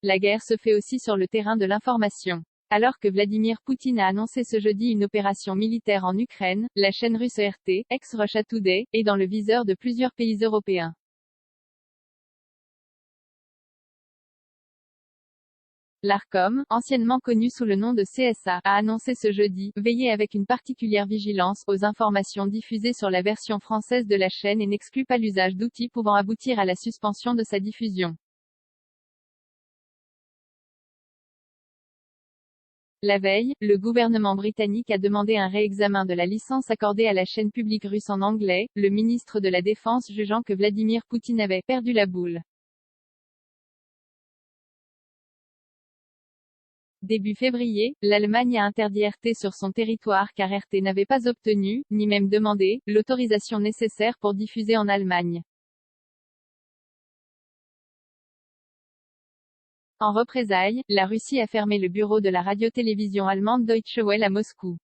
la guerre se fait aussi sur le terrain de l'information. Alors que Vladimir Poutine a annoncé ce jeudi une opération militaire en Ukraine, la chaîne russe RT, ex-Russia Today, est dans le viseur de plusieurs pays européens. L'Arcom, anciennement connu sous le nom de CSA, a annoncé ce jeudi « Veiller avec une particulière vigilance aux informations diffusées sur la version française de la chaîne et n'exclut pas l'usage d'outils pouvant aboutir à la suspension de sa diffusion ». La veille, le gouvernement britannique a demandé un réexamen de la licence accordée à la chaîne publique russe en anglais, le ministre de la Défense jugeant que Vladimir Poutine avait « perdu la boule ». Début février, l'Allemagne a interdit RT sur son territoire car RT n'avait pas obtenu, ni même demandé, l'autorisation nécessaire pour diffuser en Allemagne. En représailles, la Russie a fermé le bureau de la radio-télévision allemande Deutsche Welle à Moscou.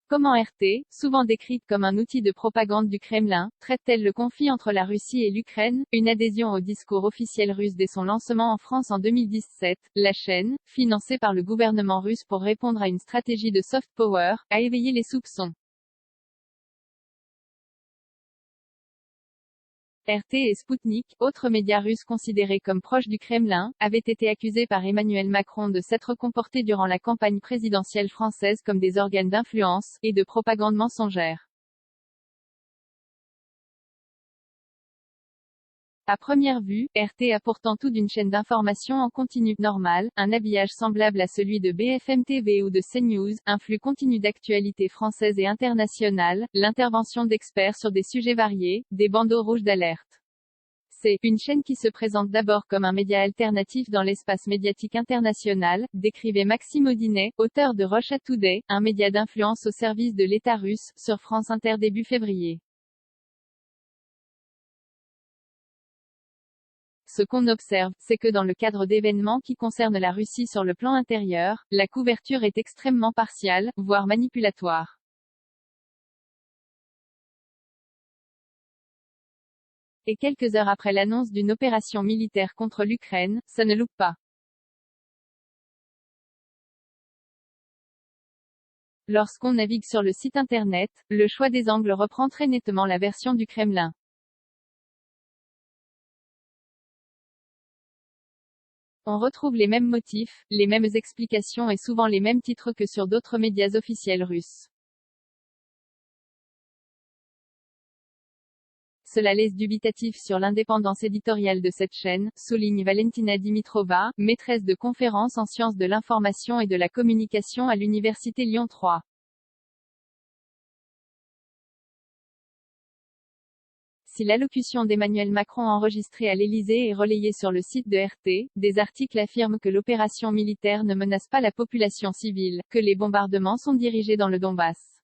Comment RT, souvent décrite comme un outil de propagande du Kremlin, traite-t-elle le conflit entre la Russie et l'Ukraine? Une adhésion au discours officiel russe dès son lancement en France en 2017, la chaîne, financée par le gouvernement russe pour répondre à une stratégie de soft power, a éveillé les soupçons. RT et Sputnik, autres médias russes considérés comme proches du Kremlin, avaient été accusés par Emmanuel Macron de s'être comportés durant la campagne présidentielle française comme des organes d'influence, et de propagande mensongère. À première vue, RT a pourtant tout d'une chaîne d'information en continu normal, un habillage semblable à celui de BFM TV ou de CNews, un flux continu d'actualités françaises et internationales, l'intervention d'experts sur des sujets variés, des bandeaux rouges d'alerte. C'est une chaîne qui se présente d'abord comme un média alternatif dans l'espace médiatique international, décrivait Maxime Audinet, auteur de Russia Today, un média d'influence au service de l'État russe, sur France Inter début février. Ce qu'on observe, c'est que dans le cadre d'événements qui concernent la Russie sur le plan intérieur, la couverture est extrêmement partiale, voire manipulatoire. Et quelques heures après l'annonce d'une opération militaire contre l'Ukraine, ça ne loupe pas. Lorsqu'on navigue sur le site internet, le choix des angles reprend très nettement la version du Kremlin. On retrouve les mêmes motifs, les mêmes explications et souvent les mêmes titres que sur d'autres médias officiels russes. Cela laisse dubitatif sur l'indépendance éditoriale de cette chaîne, souligne Valentina Dimitrova, maîtresse de conférences en sciences de l'information et de la communication à l'Université Lyon 3. Si l'allocution d'Emmanuel Macron enregistrée à l'Élysée est relayée sur le site de RT, des articles affirment que l'opération militaire ne menace pas la population civile, que les bombardements sont dirigés dans le Donbass.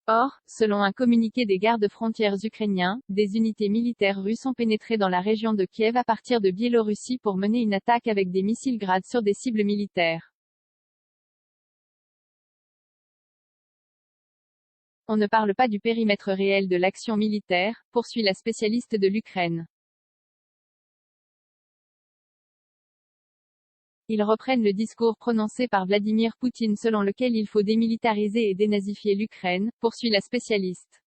Or, selon un communiqué des gardes-frontières ukrainiens, des unités militaires russes ont pénétré dans la région de Kiev à partir de Biélorussie pour mener une attaque avec des missiles Grad sur des cibles militaires. On ne parle pas du périmètre réel de l'action militaire, poursuit la spécialiste de l'Ukraine. Ils reprennent le discours prononcé par Vladimir Poutine selon lequel il faut démilitariser et dénazifier l'Ukraine, poursuit la spécialiste.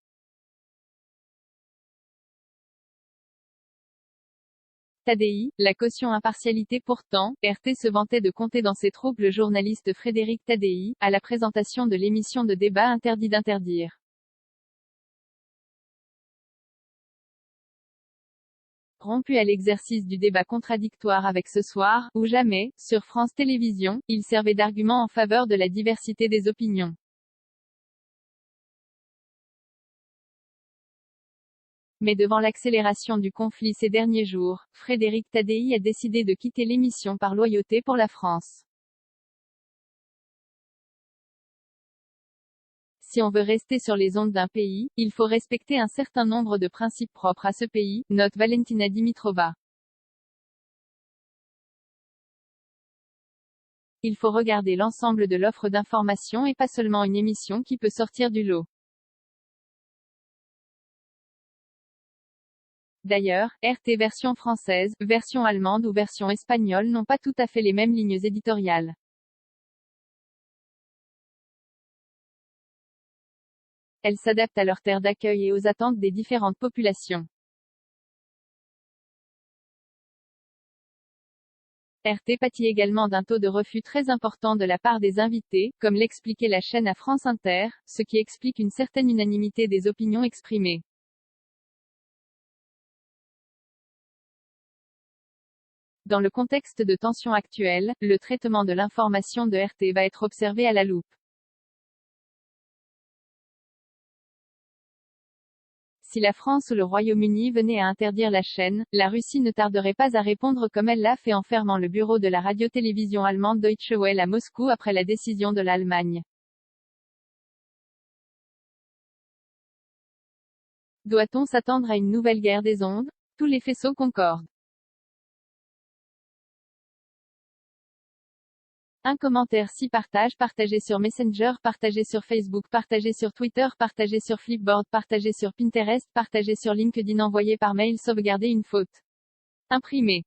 Tadei, la caution impartialité pourtant, RT se vantait de compter dans ses troupes le journaliste Frédéric Tadei, à la présentation de l'émission de débat Interdit d'interdire. Rompu à l'exercice du débat contradictoire avec Ce soir, ou jamais, sur France Télévisions, il servait d'argument en faveur de la diversité des opinions. Mais devant l'accélération du conflit ces derniers jours, Frédéric Tadei a décidé de quitter l'émission par loyauté pour la France. Si on veut rester sur les ondes d'un pays, il faut respecter un certain nombre de principes propres à ce pays, note Valentina Dimitrova. Il faut regarder l'ensemble de l'offre d'information et pas seulement une émission qui peut sortir du lot. D'ailleurs, RT version française, version allemande ou version espagnole n'ont pas tout à fait les mêmes lignes éditoriales. Elles s'adaptent à leur terre d'accueil et aux attentes des différentes populations. RT pâtit également d'un taux de refus très important de la part des invités, comme l'expliquait la chaîne à France Inter, ce qui explique une certaine unanimité des opinions exprimées. Dans le contexte de tension actuelle, le traitement de l'information de RT va être observé à la loupe. Si la France ou le Royaume-Uni venaient à interdire la chaîne, la Russie ne tarderait pas à répondre comme elle l'a fait en fermant le bureau de la radio-télévision allemande Deutsche Welle à Moscou après la décision de l'Allemagne. Doit-on s'attendre à une nouvelle guerre des ondes? Tous les faisceaux concordent. Un commentaire si partagé sur Messenger, partagé sur Facebook, partagé sur Twitter, partagé sur Flipboard, partagé sur Pinterest, partagé sur LinkedIn, envoyé par mail, sauvegarder une faute. Imprimé.